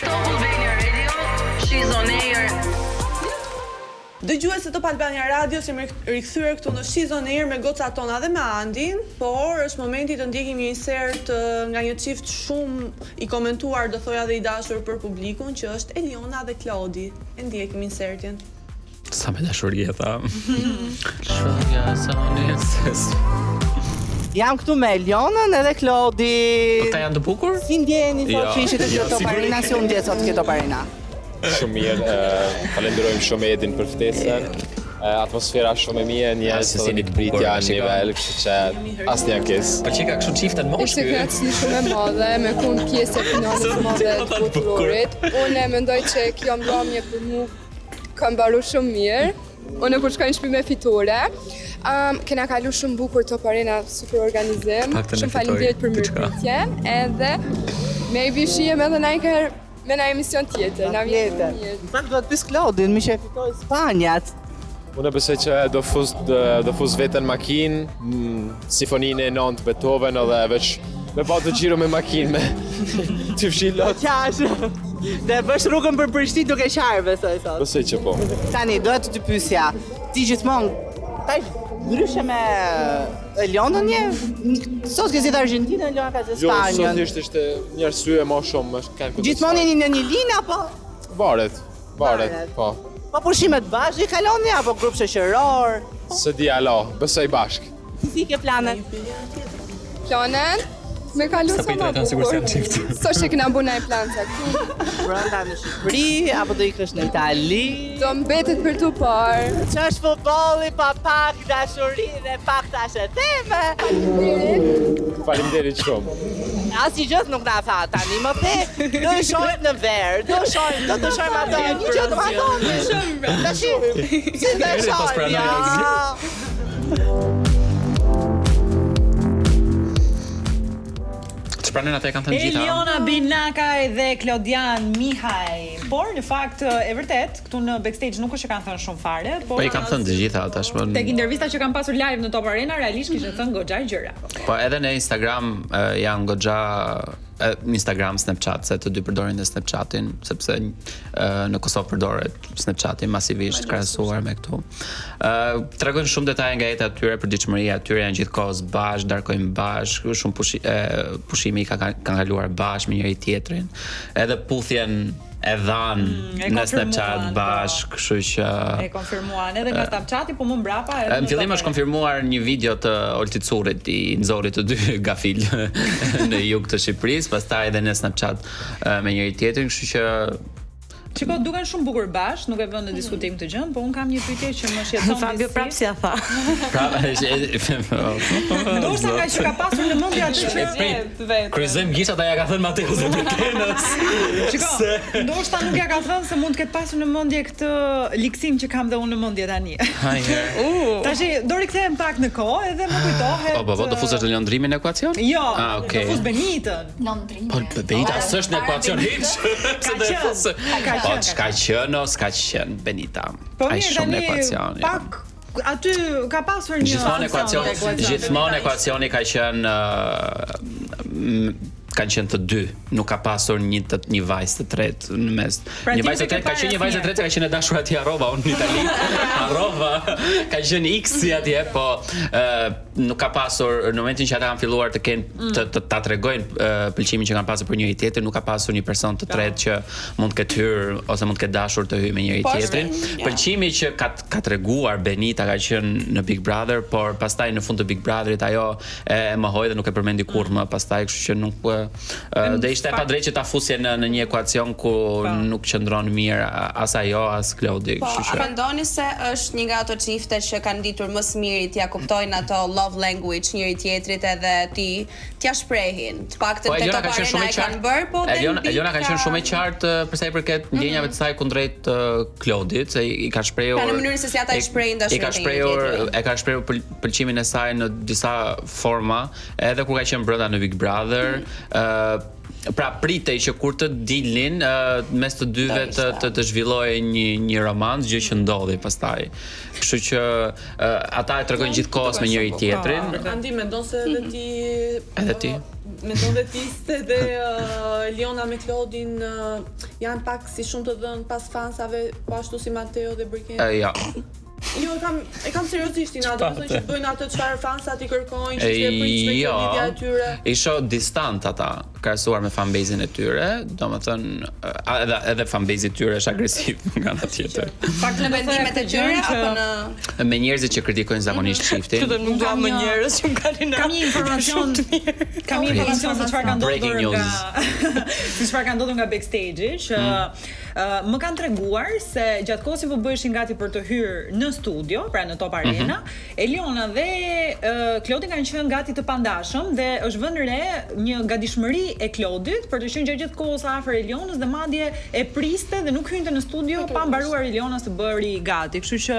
Albania Radio, she's on air. Dëgjuesit të Albania Radio, jemi rikthyer këtu në She's on Air me gocat tona dhe me Andin, por është momenti të ndjekim një insert nga një çift shumë i komentuar, do thoja dhe i dashur për publikun, që është Eliona dhe Klodi. E ndjekim insertin. Sa me dashuri e tha. Shoja sa neses. Jam këtu me Elionën edhe Klodi. Po ta janë të bukur? Si ndjeni sot që ishit të jo, Këto Parina, si u ndje sot Këto Parina? Shumë mirë, falenderojmë shumë Edin për ftesën. Atmosfera shumë e mirë, njerëz se jeni të bukur, pritja në nivel, kështu që asnjë ankesë. Po që ka kështu çiftet mosh Ishte kënaqësi shumë e madhe me kun pjesë e finales së madhe të boturorit. Unë mendoj që kjo mbrëmje për mua ka mbaruar shumë mirë. Unë kur shkoj në shtëpi me fitore, kena kalu shumë bukur Top Arena, super organizim. Shumë faleminderit për mirëpritjen, edhe maybe shihem edhe ndonjëherë me në emision tjetër, na vjen mirë. Pak do të pyes Klodin, më që e fitoi Spanjat. Unë besoj që do fus vetën makinë, simfoninë e 9 Beethoven edhe veç me pa të xhiro me makinë me të fshilot. Qash. Dhe bësh rrugën për Prishtinë duke qarë, besoj sot. Besoj që po. Tani, doja të pyesja, ti gjithmonë, ndryshe me Elionën sot ke zgjedhur Argjentinë, Eliona ka zgjedhur Spanjën. Jo, sot ishte një arsye më shumë, kanë Gjithmonë jeni në një linë apo? Varet, po. Po pushimet bashkë i kaloni apo grup shoqëror? Se di alo, besoj bashk. Si ke planet? Planen? Me kalu sa më bukur. So që këna bu ndaj plan caktuar. Brenda në Shqipëri apo do ikësh në Itali? Do mbetet për tu parë. Ç'është futbolli pa pak dashurinë e pak tasheteme? Faleminderit shumë. Asnjë gjë nuk na tha tani, më the, do e shohim në ver, do të shohim ato, një gjë do ma thoni. Tash, si do e shohim? Pranën ata e kanë thënë gjitha. Eliona Binaka dhe Klodian Mihaj. Por në fakt e vërtet, këtu në backstage nuk është që kanë thënë shumë fare, por Po i kanë thënë të gjitha tashmë. tek intervista që kanë pasur live në Top Arena, realisht kishte thënë goxha gjëra. Po edhe në Instagram janë goxha Instagram, Snapchat, se të dy përdorin dhe Snapchatin, sepse në Kosovë përdoret Snapchatin masivisht krahasuar me këtu. Tregojnë shumë detaje nga jeta e tyre, përditshmëria e tyre, janë gjithkohës bashkë, darkojnë bashkë, shumë pushimi kanë kaluar bashkë me njëri tjetrin. Edhe puthjen e dhanë në Snapchat bashkë, kështu që E konfirmuan edhe nga Snapchati, po më mbrapa edhe në fillim është konfirmuar një video të Oltit Currit, i nxorrit të dy gafil në jug të Shqipërisë, pastaj edhe në Snapchat me njëri tjetrin, kështu që Shiko, duken shumë bukur bashkë, nuk e vënë në diskutim këtë gjë, po un kam një pyetje që më shqetëson. Fabio prapë si ja tha. Ndoshta ka që ka pasur në mendje atë që vetë. kryezojmë gishat aja ka thënë Mateus dhe Kenës. Shiko, ndoshta nuk ja ka thënë se mund të ketë pasur në mendje këtë liksim që kam dhe unë në mendje tani. Tash do rikthehem pak në kohë edhe më kujtohet. Po, do fusesh në lëndrimin e ekuacion? Jo, okay. do fus Benitën. Po Benita s'është në ekuacion hiç. Pse do e fusë? Po s'ka qenë Benita. Ai shumë në ekuacion. Pak aty ka pasur një Gjithmonë ekuacioni ka qenë kanë qenë të dy, nuk ka pasur një vajzë të tretë në mes. Një vajzë të tretë ka qenë një vajzë të tretë ka qenë dashur atje Arrova, unë në Itali. Arrova ka qenë X atje, po nuk ka pasur në momentin që ata kanë filluar të kenë ta tregojnë pëlqimin që kanë pasur për njëri tjetrin, nuk ka pasur një person të tretë që mund të ketë hyrë ose mund të ketë dashur të hyjë me njëri tjetrin. Pëlqimi që ka treguar Benita ka qenë në Big Brother, por pastaj në fund të Big Brotherit ajo e mohoi dhe nuk e përmendi kurrë më pastaj, kështu që nuk dhe ishte e padrejtë që ta fusje në një ekuacion ku nuk qëndron mirë as ajo as Klodi. A mendoni se është një nga ato çifte që kanë ditur më së miri t'ia kuptojnë ato love language njëri tjetrit edhe t'ia shprehin. Të paktën te Top Arena e kanë bërë, po Eliona ka qenë shumë e qartë për sa i përket ndjenjave të saj kundrejt Klodit, se i ka shprehur në mënyrën se si ata i shprehin dashurinë e ka shprehur pëlqimin e saj në disa forma, edhe kur ka qenë brenda në Big Brother, Pra pritej që kur të dilin mes të dyve të zhvillohej një romans, gjë që ndodhi pastaj. Kështu që ata e tregojnë gjithkohës me njëri tjetrin. Andi mendon se Edhe ti? Mendon dhe ti se dhe Eliona me Klodin janë pak si shumë të dhënë pas fansave, po ashtu si Mateo dhe Brikena? Ja. Jo, e kam seriozisht do të thonë që bëjnë atë çfarë fansat i kërkojnë, që e pritshme kjo lidhja e tyre. I shoh distant ata, krahasuar me fanbase-in e tyre, domethënë edhe fanbase-i tyre është agresiv nga ana tjetër. Pak në vendimet e tyre apo Me njerëzit që kritikojnë zakonisht shiftin. nuk ka më njerëz që kanë Kam një informacion se çfarë ka ndodhur nga backstage-i, që më kanë treguar se gjatë kohës që po bëheshin gati për të hyrë në studio, pra në Top Arena, Eliona dhe Klodi kanë qenë gati të pandashëm dhe është vënë re një gatishmëri e Klodit për të qenë gjatë kohës afër Elionës dhe madje e priste dhe nuk hynte në studio pa mbaruar Elionës të bëri gati. Kështu që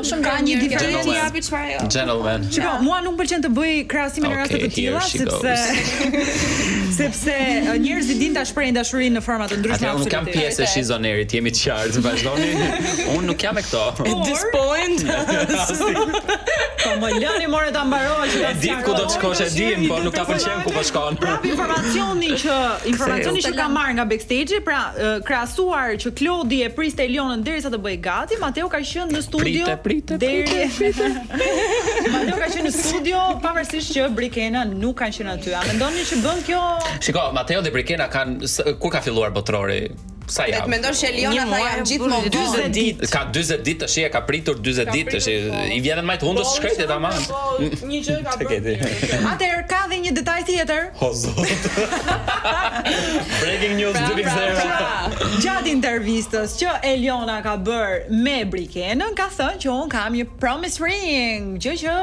shumë ka një diferencë japi çfarë ajo. Gentleman. Shiko, mua nuk pëlqen të bëj krahasime në raste të tilla sepse njerëzit dinë ta shprehin dashurinë në forma të ndryshme. Unë nuk kam pjesë e shizonerit, jemi të qartë, vazhdoni. Unë nuk jam me këto. At this point. Po më lëni more ta mbaroj që ta Di ku do të shkosh, e dim, po nuk ta pëlqen ku po shkon. Prap informacioni që kam marrë nga backstage, pra krahasuar që Klodi e priste Elionën derisa të bëj gati, Mateo ka qenë në studio deri Mateo ka qenë në studio pavarësisht që Brikena nuk kanë qenë aty. A mendoni që bën kjo? Shiko, Mateo dhe Brikena kanë kur ka filluar botrori? Sa javë? Vetë mendon se Eliona tha janë gjithmonë 40 ditë. Ka 40 ditë tash, ka pritur 40 ditë tash. I vjen më të hundës shkretë tamam. Një gjë ka bërë. Atëherë ka dhe një detaj tjetër. O zot. Breaking news 2.0. Gjatë intervistës që Eliona ka bërë me Brikenën, ka thënë që unë kam një promise ring, gjë që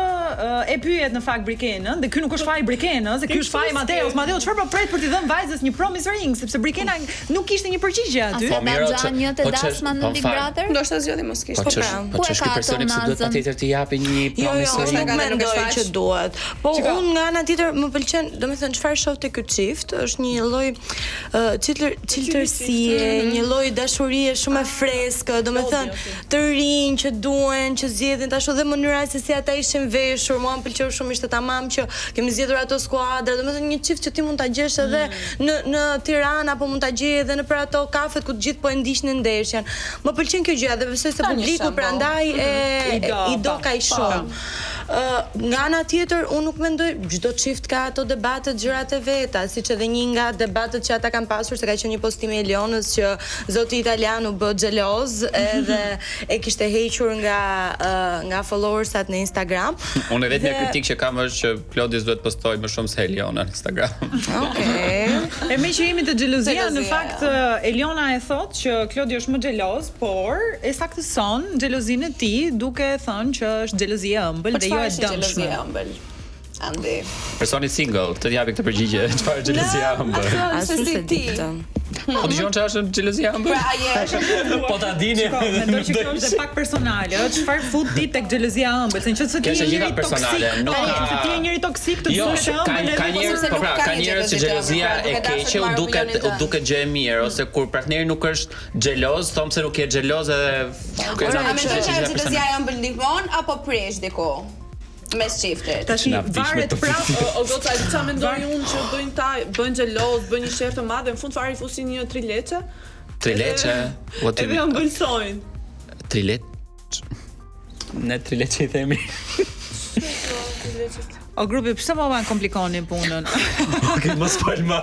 e pyet në fakt Brikenën, dhe ky nuk është faji Brikenës, se ky është faji Mateos. Mateo, çfarë po pret për t'i dhënë vajzës një promise ring, sepse Brikena nuk kishte një përgjigje aty. Po mirë, një të dasma në Big Brother? Ndoshta zgjodhi mos kish. Po ç'është ky personi që duhet patjetër të japë një promise ring? Nuk mendoj që duhet. Po unë nga ana tjetër më pëlqen, domethënë çfarë shoh te ky çift, është një lloj çiltërsie, një lloj dashurie shumë e freskë, domethënë të rinj që duhen, që zgjedhin tash edhe mënyra se si ata ishin veshur, mua më pëlqeu shumë, ishte tamam që kemi zgjedhur ato skuadra, domethënë një çift që ti mund ta gjesh edhe në Tiranë apo mund ta gjej edhe nëpër ato kafet ku të gjithë po e ndiqnin ndeshjen. Më pëlqen kjo gjë dhe besoj se publiku prandaj i do kaq shumë. Nga ana tjetër, unë nuk mendoj çdo çift ka ato debatet, gjërat e veta, siç edhe një nga debatet që ata kanë pasur se ka qenë një postim i Elionës që zoti italian u bë xheloz edhe e kishte hequr nga followersat në Instagram. Unë vetëm një kritik që kam është që Klodis duhet postoj më shumë se Eliona në Instagram. Okej. E me që jemi të xhelozia, në fakt Eliona e thot që Klodi është më xheloz, por e saktëson xhelozinë e tij duke thënë që është xhelozia e ëmbël dhe jo e dëmshme. Andi. Personi single, të japi këtë përgjigje, çfarë xhelozia e ëmbël? Ashtu se ti. Po dëgjon çfarë është xhelozia e ëmbël? Pra je. Po ta dini. Mendoj që kjo është pak personale, çfarë fut ti tek xhelozia e ëmbël, se nëse ti je njëri personale, nuk ka. Ti je njëri toksik të duhet të ëmbël. Ka njerëz, po pra, ka njerëz që xhelozia e keqe u duket gjë e mirë, ose kur partneri nuk është xheloz, thon se nuk je xheloz edhe A mendon se xhelozia e ëmbël ndihmon apo presh diku? Mes çiftit. Tash varet prap o goca, ç'a mendoj unë që bëjnë xheloz, bëjnë një shef të madh, në fund fare i fusin një trileçe. Trileçe? Edhe ëmbëlsojnë. Trileçe? Ne trileçe i themi. O grupi, pse po ma komplikoni punën? Okej, mos fal më.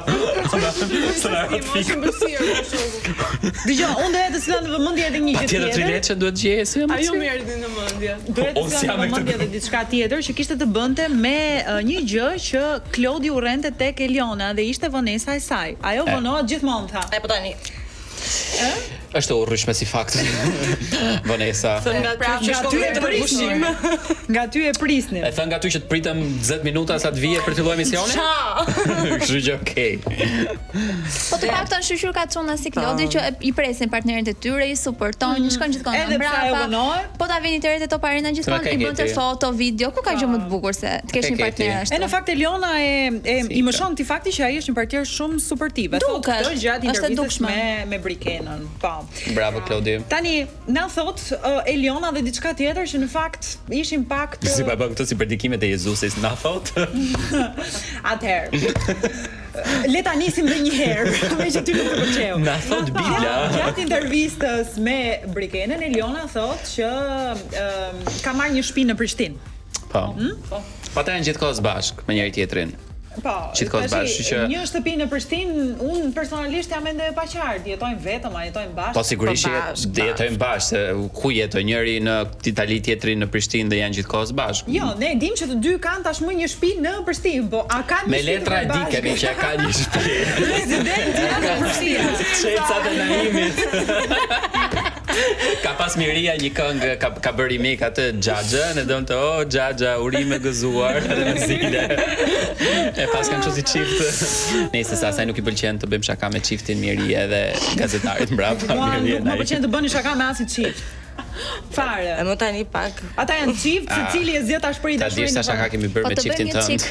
Dgjoj, unë doja të sjell në vëmendje edhe një gjë tjetër. Patjetër trileçe duhet gjejë si jam. Ajo më erdhi në mendje. Doja të sjell në vëmendje edhe diçka tjetër që kishte të bënte me një gjë që Klodi urrente tek Eliona dhe ishte vonesa e saj. Ajo vonohet gjithmonë tha. Po tani. Është urryshme si fakt. Vanessa. Nga ty e prisni. E thënë nga ty që të pritëm 10 minuta sa të vije për të lloj emisioni? Kështu që okej. Po të paktën shoqur ka çuna si Klodi që i presin partnerët e tyre, i suportojnë, shkojnë gjithkohë mbrapa. Po ta vini të Top Arena gjithmonë i bënte foto, video, ku ka gjë më të bukur se të kesh një partner ashtu. E në fakt Eliona i mëshon ti fakti që ai është një partner shumë suportive. Thotë këto gjatë intervistës me Brikenën. Po. Bravo Klodi. Tani na thot Eliona dhe diçka tjetër që në fakt ishin pak të... Si pa bën këto si predikimet e Jezusit, na thot. Atëherë. Le ta nisim edhe një herë, me që ty nuk të pëlqeu. Na thot Bibla. Gjatë intervistës me Brikenën, Eliona thot që ka marrë një shtëpi në Prishtinë. Po. Po ata janë gjithkohës bashkë me njëri tjetrin. Po, një shtëpi në Prishtinë, unë personalisht jam ende e paqartë, jetojnë vetëm, a jetojnë bashkë? Po sigurisht jetojnë bashkë, se ku jetojnë njëri në Itali, tjetri në Prishtinë dhe janë gjithkohës bashkë. Jo, ne dim që të dy kanë tashmë një shtëpi në Prishtinë, po a kanë një shtëpi? Me letra e di kemi që ka një shtëpi. Presidenti në Prishtinë. Çecat e Naimit. Ka pas Miria një këngë, ka bërë remake atë Xhaxha, ne don të Xhaxha, urime gëzuar edhe me zile. E pas kanë qësi qift. Nëse sa asaj nuk i pëlqen të bëjmë shaka me qiftin Miria edhe gazetarit mbrapa. Nuk më pëlqen të bëni shaka me asit qift. Fare. E më tani pak. Ata janë qift, secili e zgjedh ta shpërit dashurinë. Ta dish sa shaka kemi bërë me qiftin tënd.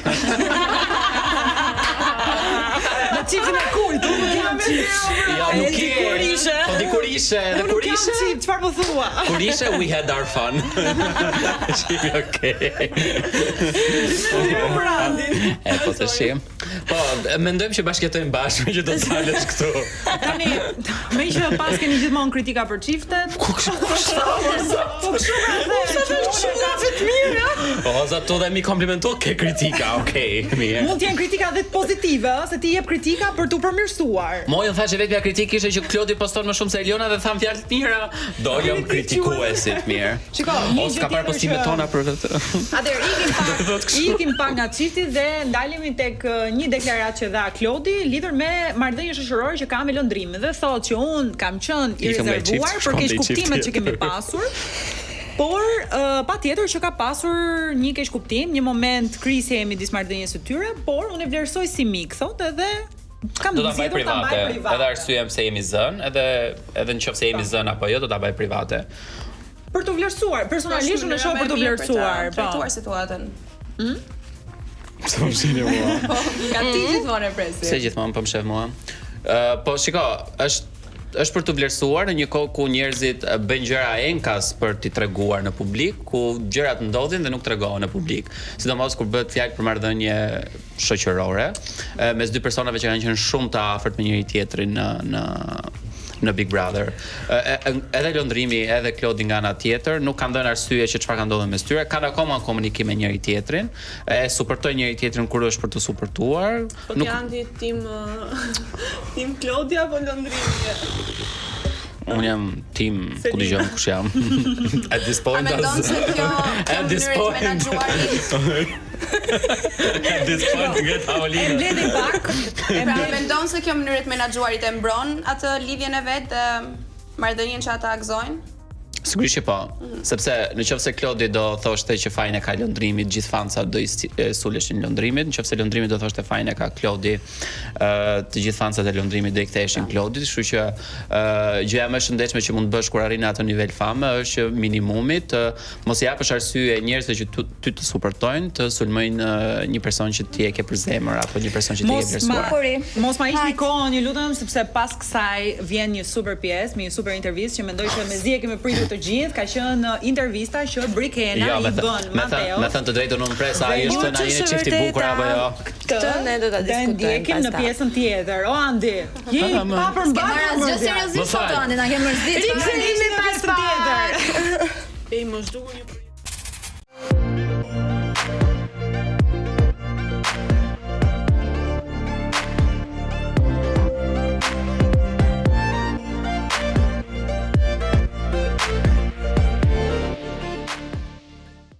Qiftin e kujt, nuk jam qift. Ja, nuk je. Po dikurishe, edhe kur ishe. Çfarë më thua? Kur ishe, we had our fun. Okej. E po të shim. Po, mendojmë që bashkëjetojmë bashkë, që do të falësh këtu. Tani, me që pas keni gjithmonë kritika për çiftet. Po za to dhe mi komplimentu ke kritika, okej, mirë. Mund t'jenë kritika dhe të pozitive, se ti jep kritika për t'u përmirësuar. Mojën thashë vetëmja kritikë ishte që Klodi poston më shumë se Eliona dhe tham fjalë të mira, dolëm kritikuesit mirë. Shiko, një gjë ka parë postimet tona për këtë. Atëherë ikim pa nga çifti dhe ndalemi tek një deklaratë që dha Klodi lidhur me marrëdhënie shoqërore që ka me lëndrimin dhe thotë që un kam qenë i rezervuar për keq kuptimet që kemi pasur. Por patjetër që ka pasur një keq kuptim, një moment krisje midis marrëdhënies së tyre, por unë e vlerësoj si mik, thotë edhe kam do ta mbaj private. Edhe arsyem se jemi zën, edhe nëse jemi zën apo jo, do ta mbaj private. Për të vlerësuar, personalisht unë e shoh për të vlerësuar, për trajtuar situatën. Pse më shihni mua? Nga ti gjithmonë e presi. Se gjithmonë po më shef mua. Po shiko, është për të vlerësuar në një kohë ku njerëzit bëjnë gjëra enkas për t'i treguar në publik, ku gjërat ndodhin dhe nuk tregohen në publik. Sidomos kur bëhet fjalë për marrëdhënie shoqërore mes dy personave që kanë qenë shumë të afërt me njëri tjetrin në Big Brother. Edhe Londrimi, edhe Klodi nga ana tjetër nuk kanë dhënë arsye që çfarë ka ndodhur mes tyre, kanë akoma komunikim me njëri tjetrin, e suportojnë njëri tjetrin kur është për të suportuar. Po janë tim Klodi apo Londrimi? Unë jam tim, ku dëgjoj kush jam. At this point. A mendon se kjo menaxhuari? At this point get Aulina. E mbledhi pak. Pra mendon se kjo mënyrë të menaxhuarit e mbron atë lidhjen e vet dhe marrëdhënien që ata gëzojnë? Sigurisht që po, sepse nëse Klodi do thoshte që fajin e ka Londrimit, gjithë fanca do i suleshin Londrimit, nëse Londrimi do thoshte fajin e ka Klodi, të gjithë fancat e Londrimit do i ktheheshin Klodit, kështu që gjëja më e shëndetshme që mund të bësh kur arrin atë nivel fame është minimumi të mos i japësh arsye njerëzve që ty të suportojnë të sulmojnë një person që ti e ke për zemër apo një person që ti e ke vlerësuar. Mos ma hiqni kohën, ju lutem, sepse pas kësaj vjen një super pjesë, një super intervistë që mendoj që mezi e kemi pritur të gjithë, ka qenë intervista që Brikena i bën Mateo. Me thënë të drejtën unë presa, ai është na jeni çifti bukur apo jo? Këtë ne do ta diskutojmë në pjesën tjetër. O Andi, je pa përmbajtur. Asgjë seriozisht sot Andi, na ke mërzitur. Rikthehemi pas tjetër. Ej, mos dukur një